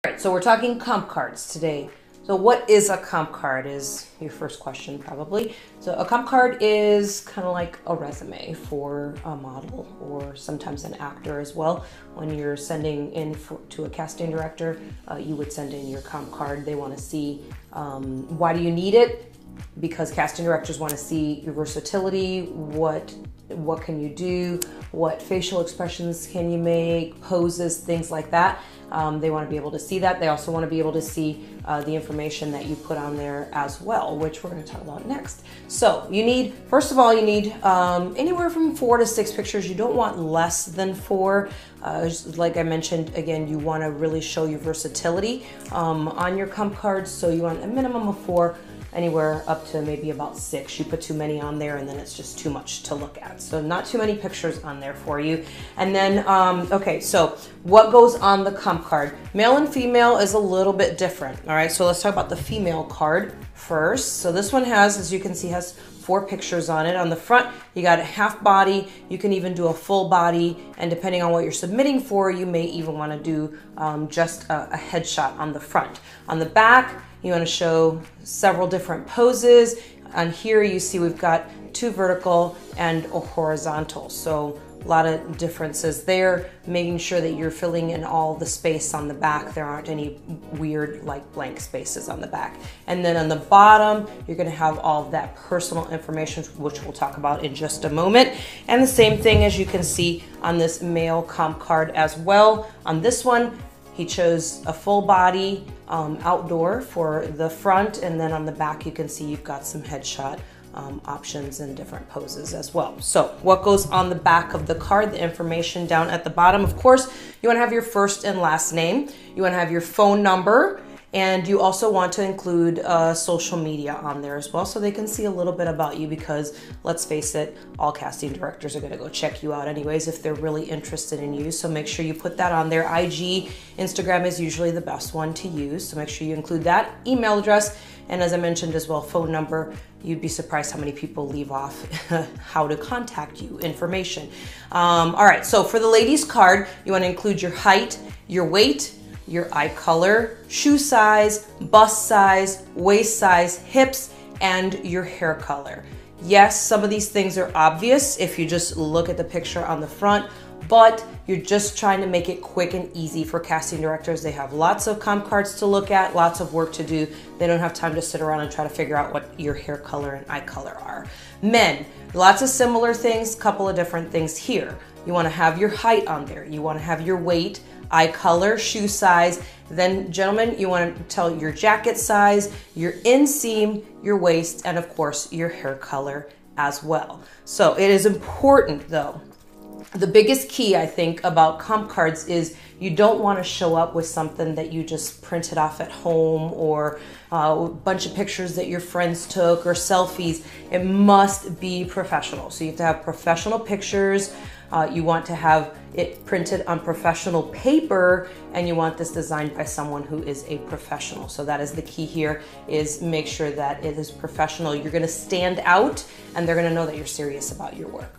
All right, so we're talking comp cards today. So what is a comp card is your first question probably. So a comp card is kind of like a resume for a model or sometimes an actor as well. When you're sending in to a casting director, you would send in your comp card. They want to see why do you need it? Because casting directors want to see your versatility, what can you do, what facial expressions can you make, poses, things like that. They want to be able to see that. They also want to be able to see the information that you put on there as well, which we're going to talk about next. So you need, first of all, you need anywhere from 4 to 6 pictures. You don't want less than 4. Like I mentioned, again, you want to really show your versatility on your comp cards. So you want a minimum of 4. Anywhere up to maybe about 6. You put too many on there and then it's just too much to look at. So not too many pictures on there for you. And then, okay, so what goes on the comp card? Male and female is a little bit different. All right, so let's talk about the female card first. So this one has, as you can see, has 4 pictures on it. On the front, you got a half body. You can even do a full body. And depending on what you're submitting for, you may even want to do just a headshot on the front. On the back, you want to show several different poses. On here, you see we've got 2 vertical and a horizontal. So a lot of differences there, making sure that you're filling in all the space on the back. There aren't any weird like blank spaces on the back. And then on the bottom, you're gonna have all of that personal information, which we'll talk about in just a moment. And the same thing as you can see on this male comp card as well. On this one, he chose a full body outdoor for the front, and then on the back you can see you've got some headshot options and different poses as well. So what goes on the back of the card, the information down at the bottom, of course, you want to have your first and last name, you want to have your phone number, and you also want to include social media on there as well so they can see a little bit about you, because let's face it, all casting directors are going to go check you out anyways if they're really interested in you. So make sure you put that on there. IG, Instagram is usually the best one to use, so make sure you include that. Email address, and as I mentioned as well, phone number. You'd be surprised how many people leave off how to contact you information. All right, so for the ladies card, you want to include your height, your weight, your eye color, shoe size, bust size, waist size, hips, and your hair color. Yes, some of these things are obvious if you just look at the picture on the front, but you're just trying to make it quick and easy for casting directors. They have lots of comp cards to look at, lots of work to do. They don't have time to sit around and try to figure out what your hair color and eye color are. Men, lots of similar things, couple of different things here. You want to have your height on there. You want to have your weight, eye color, shoe size. Then gentlemen, you want to tell your jacket size, your inseam, your waist, and of course your hair color as well. So it is important though. The biggest key I think about comp cards is you don't want to show up with something that you just printed off at home, or a bunch of pictures that your friends took, or selfies. It must be professional. So you have to have professional pictures. You want to have it printed on professional paper, and you want this designed by someone who is a professional. So that is the key here, is make sure that it is professional. You're going to stand out and they're going to know that you're serious about your work.